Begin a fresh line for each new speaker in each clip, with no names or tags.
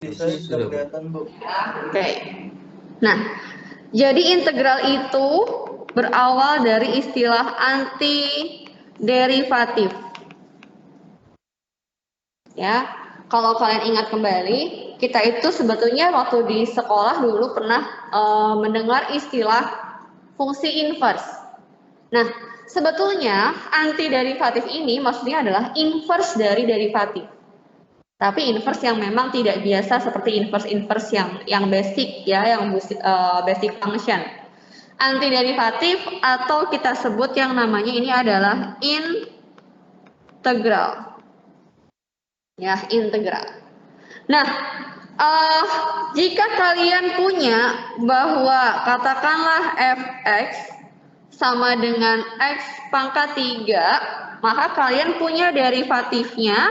Sudah kelihatan, Bu.
Oke. Nah, jadi integral itu berawal dari istilah anti derivatif. Ya, kalau kalian ingat kembali, kita itu sebetulnya waktu di sekolah dulu pernah mendengar istilah fungsi inverse. Nah, sebetulnya anti derivatif ini maksudnya adalah inverse dari derivatif. Tapi inverse yang memang tidak biasa seperti inverse yang basic ya, yang basic function. Anti derivatif atau kita sebut yang namanya ini adalah integral. Ya, integral. Nah, jika kalian punya bahwa katakanlah fx sama dengan x pangkat 3, maka kalian punya derivatifnya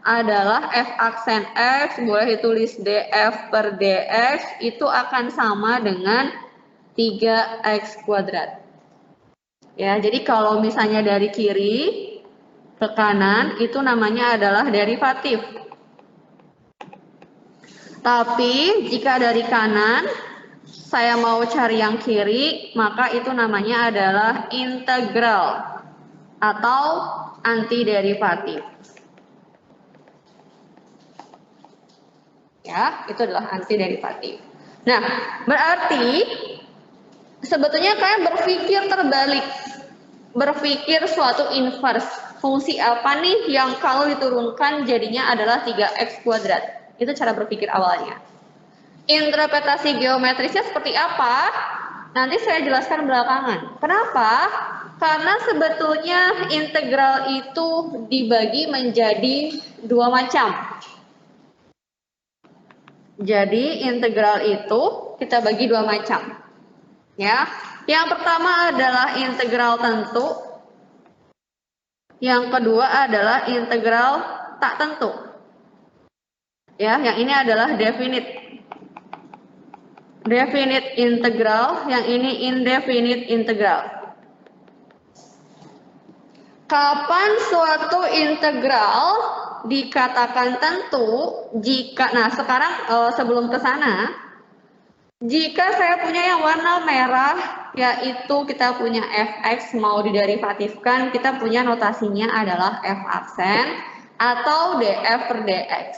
adalah f aksen x, boleh ditulis df per dx, itu akan sama dengan 3x kuadrat. Ya, jadi kalau misalnya dari kiri ke kanan itu namanya adalah derivatif. Tapi jika dari kanan saya mau cari yang kiri, maka itu namanya adalah integral atau antiderivatif. Ya, itu adalah antiderivatif. Nah, berarti sebetulnya kalian berpikir terbalik. Berpikir suatu inverse. Fungsi apa nih yang kalau diturunkan jadinya adalah 3x kuadrat? Itu cara berpikir awalnya. Interpretasi geometrisnya seperti apa? Nanti saya jelaskan belakangan. Kenapa? Karena sebetulnya integral itu dibagi menjadi dua macam. Jadi integral itu kita bagi dua macam. Ya. Yang pertama adalah integral tentu. Yang kedua adalah integral tak tentu. Ya, yang ini adalah definite. Definite integral, yang ini indefinite integral. Kapan suatu integral dikatakan tentu jika, nah sekarang sebelum ke sana, jika saya punya yang warna merah, yaitu kita punya fx mau diderivatifkan, kita punya notasinya adalah f aksen atau df per dx.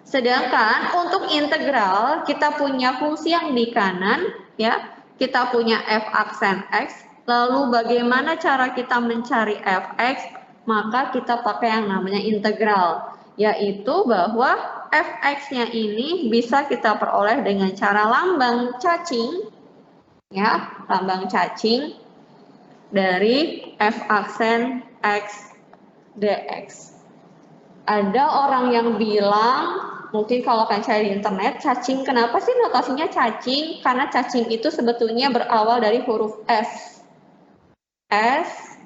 Sedangkan untuk integral kita punya fungsi yang di kanan, ya, kita punya f aksen x. Lalu bagaimana cara kita mencari fx? Maka kita pakai yang namanya integral, yaitu bahwa fx-nya ini bisa kita peroleh dengan cara lambang cacing, ya, lambang cacing dari f aksen x dx. Ada orang yang bilang, mungkin kalau kalian cari di internet, cacing, kenapa sih notasinya cacing? Karena cacing itu sebetulnya berawal dari huruf S. S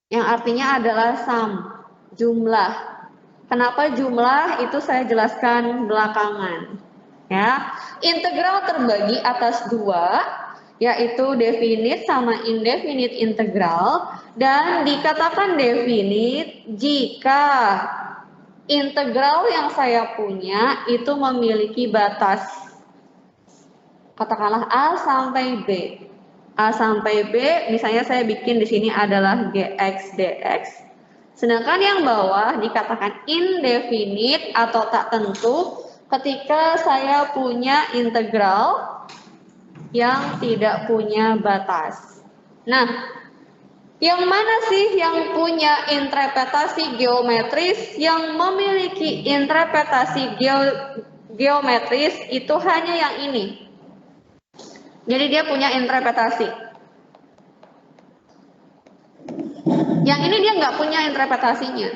yang artinya adalah sum, jumlah. Kenapa jumlah? Itu saya jelaskan belakangan. Ya, integral terbagi atas dua, yaitu definite sama indefinite integral, dan dikatakan definite jika integral yang saya punya itu memiliki batas. Katakanlah A sampai B. A sampai B, misalnya saya bikin di sini adalah gx dx. Sedangkan yang bawah dikatakan indefinite atau tak tentu ketika saya punya integral yang tidak punya batas. Nah, yang mana sih yang punya interpretasi geometris? Yang memiliki interpretasi geometris itu hanya yang ini. Jadi dia punya interpretasi. Yang ini dia nggak punya interpretasinya.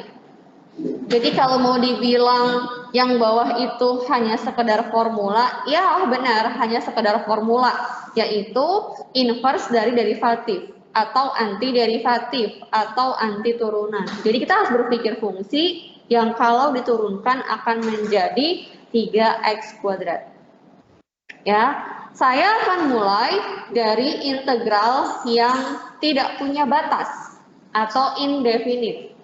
Jadi kalau mau dibilang yang bawah itu hanya sekedar formula, ya benar, hanya sekedar formula, yaitu inverse dari derivatif atau anti derivatif atau anti turunan. Jadi kita harus berpikir fungsi yang kalau diturunkan akan menjadi 3x kuadrat. Ya, saya akan mulai dari integral yang tidak punya batas atau indefinite.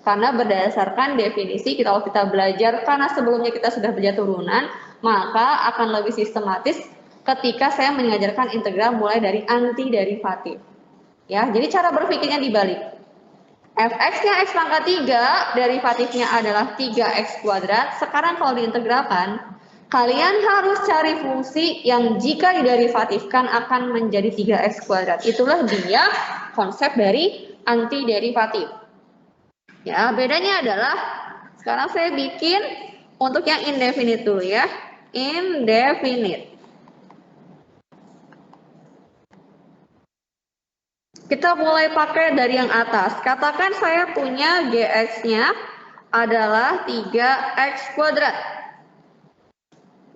Karena berdasarkan definisi kalau kita belajar, karena sebelumnya kita sudah belajar turunan, maka akan lebih sistematis ketika saya mengajarkan integral mulai dari antiderivatif. Ya, jadi cara berpikirnya dibalik. Fx-nya x pangkat 3, derivatifnya adalah 3x kuadrat. Sekarang kalau diintegralkan, kalian harus cari fungsi yang jika diderivatifkan akan menjadi 3x kuadrat. Itulah dia konsep dari antiderivatif. Ya, bedanya adalah sekarang saya bikin untuk yang indefinite dulu ya. Indefinite. Kita mulai pakai dari yang atas. Katakan saya punya gx-nya adalah 3x kuadrat.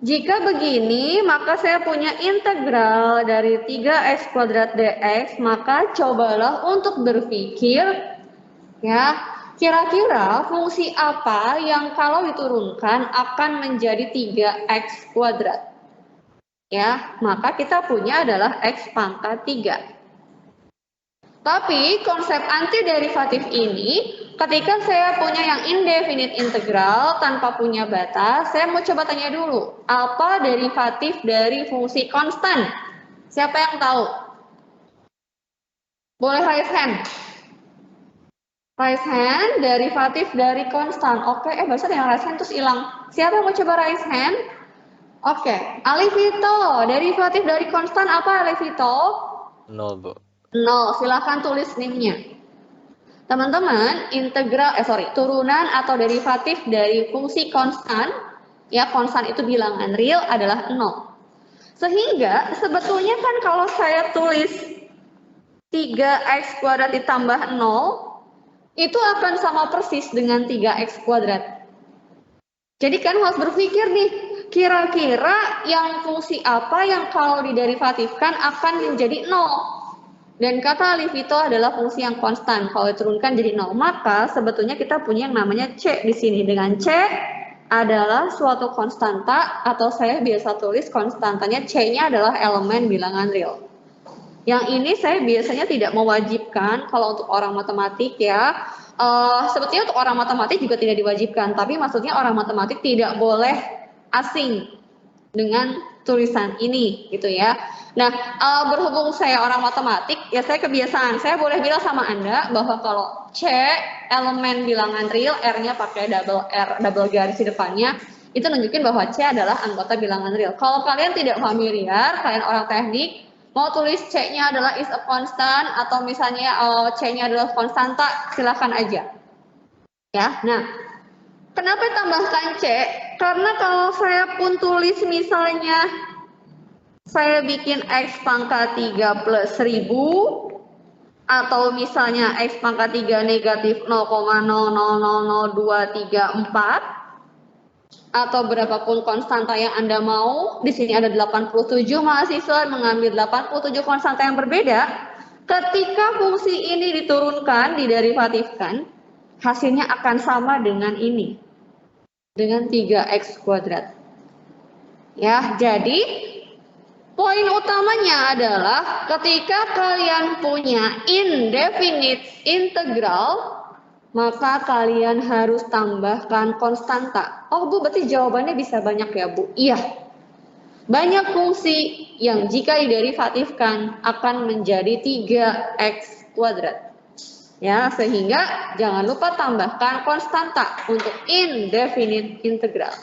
Jika begini, maka saya punya integral dari 3x kuadrat dx, maka cobalah untuk berpikir, ya, kira-kira fungsi apa yang kalau diturunkan akan menjadi 3x kuadrat. Ya, maka kita punya adalah x pangkat 3. Tapi konsep antiderivatif ini, ketika saya punya yang indefinite integral tanpa punya batas, saya mau coba tanya dulu, apa derivatif dari fungsi konstan? Siapa yang tahu? Boleh raise hand. Raise hand, derivatif dari konstan. Oke, barusan yang raise hand terus hilang. Siapa yang mau coba raise hand? Oke, Alivito, derivatif dari konstan apa Alivito?
0, Bu.
0, silahkan tulis NIM-nya. Teman-teman, turunan atau derivatif dari fungsi konstan, ya konstan itu bilangan real adalah 0. Sehingga sebetulnya kan kalau saya tulis 3x kuadrat ditambah 0, itu akan sama persis dengan 3x kuadrat. Jadi kan harus berpikir nih, kira-kira yang fungsi apa yang kalau diderivatifkan akan menjadi 0. Dan kata Alivito adalah fungsi yang konstan. Kalau diturunkan jadi 0, maka sebetulnya kita punya yang namanya C di sini. Dengan C adalah suatu konstanta, atau saya biasa tulis konstantanya C-nya adalah elemen bilangan real. Yang ini saya biasanya tidak mewajibkan kalau untuk orang matematik ya. Sebetulnya untuk orang matematik juga tidak diwajibkan, tapi maksudnya orang matematik tidak boleh asing dengan tulisan ini gitu ya. Nah, berhubung saya orang matematik, ya saya kebiasaan, saya boleh bilang sama Anda bahwa kalau C elemen bilangan real, R-nya pakai double garis di depannya, itu nunjukin bahwa C adalah anggota bilangan real. Kalau kalian tidak familiar, kalian orang teknik, mau tulis C-nya adalah is a constant, atau misalnya C-nya adalah konstanta, silahkan aja. Ya, nah, kenapa tambahkan C? Karena kalau saya pun tulis misalnya saya bikin x pangkat 3 plus 1000, atau misalnya x pangkat 3 negatif 0,000234, atau berapapun konstanta yang Anda mau. Di sini ada 87 mahasiswa mengambil 87 konstanta yang berbeda. Ketika fungsi ini diturunkan, diderivatifkan, hasilnya akan sama dengan ini, dengan 3x kuadrat. Ya, jadi poin utamanya adalah ketika kalian punya indefinite integral, maka kalian harus tambahkan konstanta. Oh Bu, berarti jawabannya bisa banyak ya Bu? Iya. Banyak fungsi yang jika diderivatifkan akan menjadi 3x kuadrat. Ya, sehingga jangan lupa tambahkan konstanta untuk indefinite integral.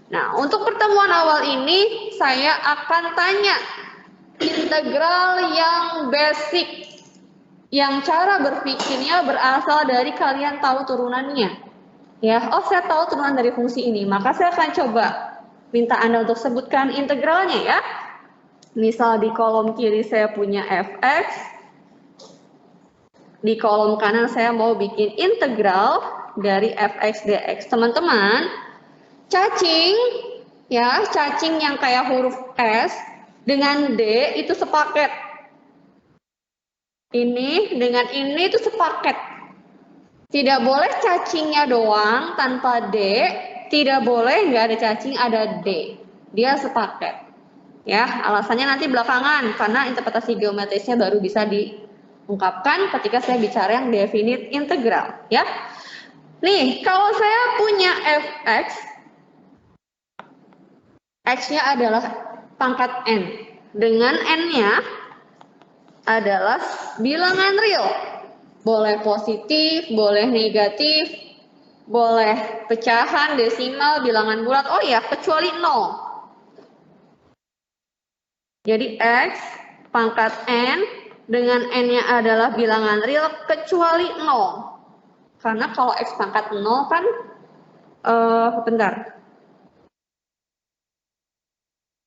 Nah, untuk pertemuan awal ini saya akan tanya integral yang basic, yang cara berpikirnya berasal dari kalian tahu turunannya. Ya, oh saya tahu turunan dari fungsi ini, maka saya akan coba minta Anda untuk sebutkan integralnya ya. Misal di kolom kiri saya punya fx, di kolom kanan saya mau bikin integral dari fx dx. Teman-teman, cacing, ya cacing yang kayak huruf S dengan D itu sepaket. Ini dengan ini itu sepaket. Tidak boleh cacingnya doang tanpa D, tidak boleh nggak ada cacing ada D. Dia sepaket. Ya, alasannya nanti belakangan karena interpretasi geometrisnya baru bisa diungkapkan ketika saya bicara yang definite integral, ya. Nih, kalau saya punya fx, x-nya adalah pangkat n, dengan n-nya adalah bilangan real. Boleh positif, boleh negatif, boleh pecahan, desimal, bilangan bulat. Oh ya, kecuali 0. Jadi x pangkat n dengan n-nya adalah bilangan real kecuali 0. Karena kalau x pangkat 0 kan, bentar.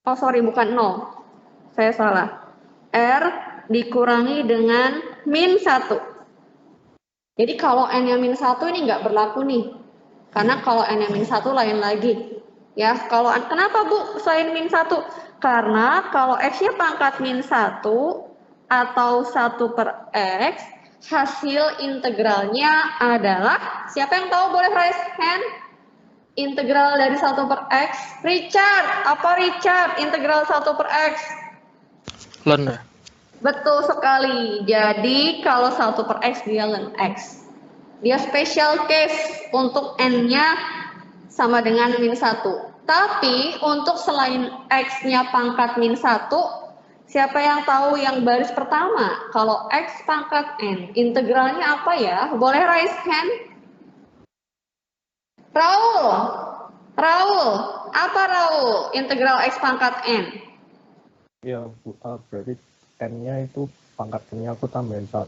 Oh sorry, bukan 0. Saya salah. R dikurangi dengan min 1. Jadi kalau n-nya min 1 ini nggak berlaku nih. Karena kalau n-nya min 1 lain lagi. Ya, kalau kenapa Bu selain min 1? Karena kalau x-nya pangkat min 1 atau 1 per x, hasil integralnya adalah, siapa yang tahu boleh raise hand? Integral dari 1 per x. Richard, apa Richard? Integral 1 per x.
Ln.
Betul sekali. Jadi kalau 1 per x dia ln x. Dia special case untuk n-nya sama dengan min 1. Tapi untuk selain x-nya pangkat min 1, siapa yang tahu yang baris pertama? Kalau x pangkat n, integralnya apa ya? Boleh raise hand? Raul, apa Raul? Integral x pangkat n.
Ya, berarti n-nya itu pangkat n-nya aku tambahin 1.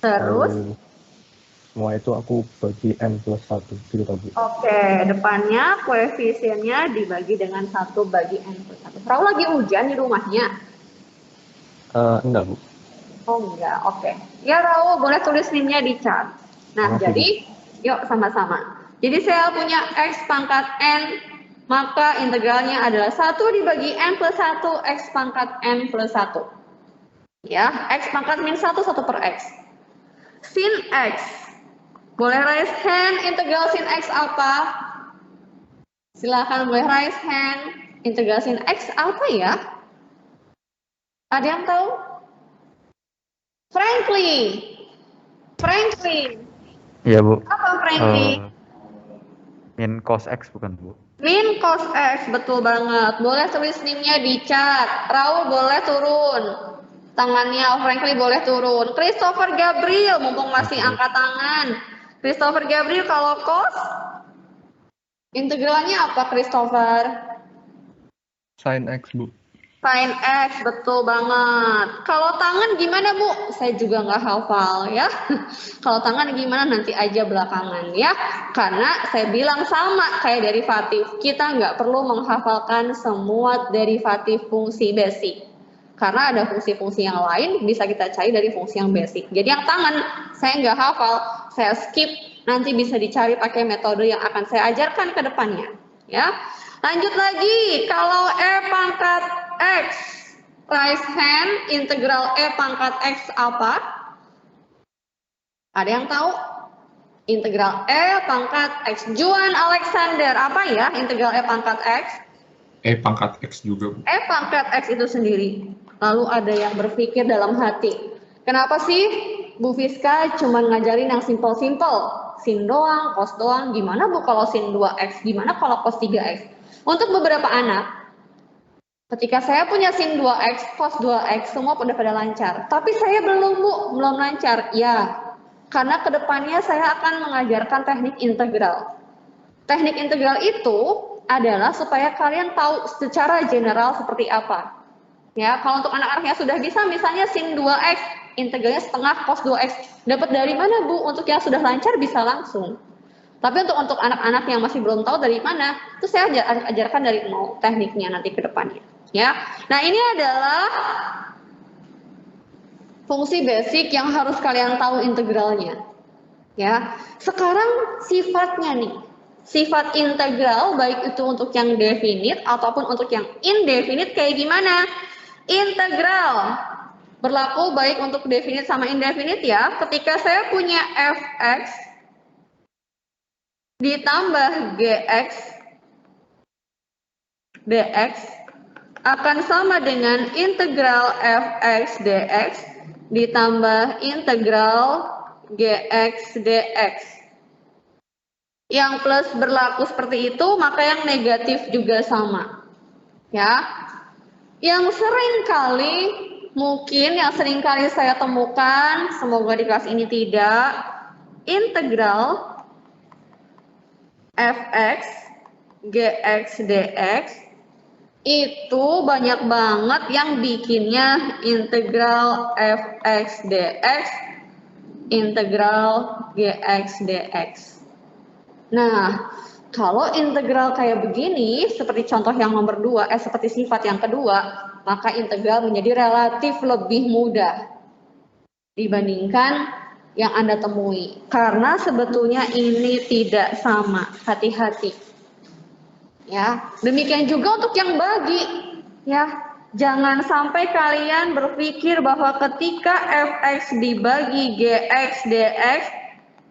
Terus?
Semua itu aku bagi n plus 1. Gitu, Bu.
Oke, depannya koefisiennya dibagi dengan 1 bagi n plus 1. Raul lagi hujan di rumahnya?
Enggak, Bu.
Oh enggak, oke. Ya Raul, boleh tulis NIM-nya di chat. Nah, jadi, yuk sama-sama. Jadi saya punya x pangkat n, maka integralnya adalah 1 dibagi n plus 1, x pangkat n plus 1. Ya, x pangkat min 1, 1 per x. Sin x. Boleh raise hand, integral sin x apa? Silahkan boleh raise hand. Integral sin x apa ya? Ada yang tahu? Franklin.
Iya, Bu.
Apa Franklin?
Min cos x bukan, Bu?
Min cos x, betul banget. Boleh tulis NIM-nya di chat. Raul boleh turun. Tangannya Franklin boleh turun. Christopher Gabriel, mumpung masih angkat tangan. Christopher Gabriel, kalau cos, integralnya apa Christopher?
Sin x, Bu.
Sin x, betul banget. Kalau tangan gimana Bu? Saya juga nggak hafal ya. Kalau tangan gimana nanti aja belakangan ya. Karena saya bilang sama kayak derivatif. Kita nggak perlu menghafalkan semua derivatif fungsi basic. Karena ada fungsi-fungsi yang lain bisa kita cari dari fungsi yang basic. Jadi yang tangan saya nggak hafal, saya skip. Nanti bisa dicari pakai metode yang akan saya ajarkan ke depannya. Ya. Lanjut lagi, kalau E pangkat X, raise hand, integral E pangkat X apa? Ada yang tahu? Integral E pangkat X. Juan Alexander, apa ya integral E pangkat X?
E pangkat X juga, Bu.
E pangkat X itu sendiri. Lalu ada yang berpikir dalam hati, kenapa sih Bu Fiska cuma ngajarin yang simple-simple? Sin doang, cos doang, gimana Bu kalau sin 2X? Gimana kalau cos 3X? Untuk beberapa anak, ketika saya punya sin 2X, cos 2X, semua pada lancar. Tapi saya belum Bu, belum lancar. Ya, karena kedepannya saya akan mengajarkan teknik integral. Teknik integral itu adalah supaya kalian tahu secara general seperti apa. Ya, kalau untuk anak-anak yang sudah bisa, misalnya sin 2X, integralnya setengah cos 2X. Dapat dari mana Bu? Untuk yang sudah lancar bisa langsung. Tapi untuk anak-anak yang masih belum tahu dari mana, itu saya ajarkan dari nol tekniknya nanti ke depannya. Ya, nah ini adalah fungsi basic yang harus kalian tahu integralnya. Ya, sekarang sifatnya nih, sifat integral baik itu untuk yang definite ataupun untuk yang indefinite kayak gimana? Integral berlaku baik untuk definite sama indefinite ya. Ketika saya punya fx ditambah gx dx akan sama dengan integral fx dx ditambah integral gx dx. yang plus berlaku seperti itu, maka yang negatif juga sama. Ya. Yang sering kali, mungkin yang sering kali saya temukan, semoga di kelas ini tidak, integral fx gx dx itu banyak banget yang bikinnya integral fx dx, integral gx dx. Nah, kalau integral kayak begini, seperti contoh yang nomor 2, seperti sifat yang kedua, maka integral menjadi relatif lebih mudah dibandingkan yang Anda temui. Karena sebetulnya ini tidak sama, hati-hati. Ya, demikian juga untuk yang bagi, ya. Jangan sampai kalian berpikir bahwa ketika fx dibagi gx dx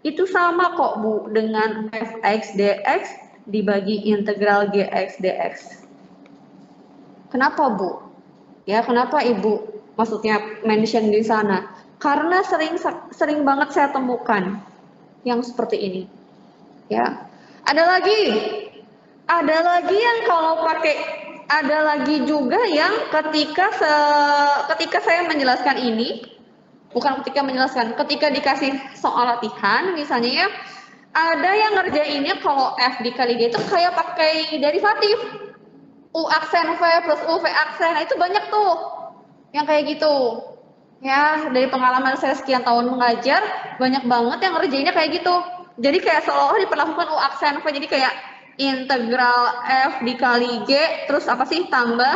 itu sama kok Bu dengan fx dx dibagi integral gx dx. Kenapa Bu? Ya, kenapa Ibu maksudnya mention di sana? Karena sering banget saya temukan yang seperti ini. Ya. Ada lagi yang kalau pakai, ada lagi juga yang ketika saya menjelaskan ini, bukan ketika dikasih soal latihan misalnya ya, ada yang ngerjainnya kalau F dikali G itu kayak pakai derivatif. U aksen V plus UV aksen, itu banyak tuh yang kayak gitu. Ya, dari pengalaman saya sekian tahun mengajar, banyak banget yang ngerjainnya kayak gitu. Jadi kayak seolah-olah diperlakukan U aksen V, jadi kayak integral F dikali G, terus apa sih, tambah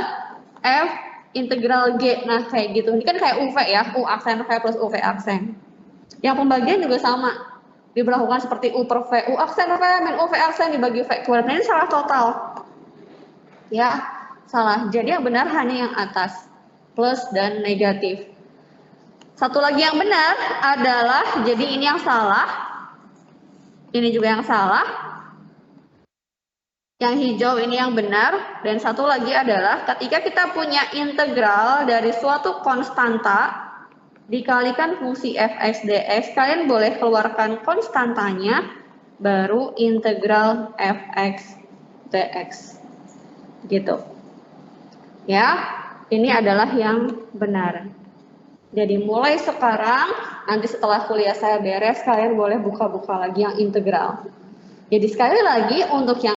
F integral G. Nah, kayak gitu. Ini kan kayak UV ya, U aksen V plus UV aksen. Yang pembagian juga sama. Diberlakukan seperti U per V. U aksen V min UV aksen dibagi V kuadrat. Nah, ini salah total. Ya, salah. Jadi yang benar hanya yang atas. Plus dan negatif. Satu lagi yang benar adalah, jadi ini yang salah. Ini juga yang salah. Yang hijau ini yang benar, dan satu lagi adalah ketika kita punya integral dari suatu konstanta dikalikan fungsi fx dx, kalian boleh keluarkan konstantanya, baru integral fx dx. Gitu. Ya, ini adalah yang benar. Jadi mulai sekarang, nanti setelah kuliah saya beres, kalian boleh buka-buka lagi yang integral. Jadi sekali lagi untuk yang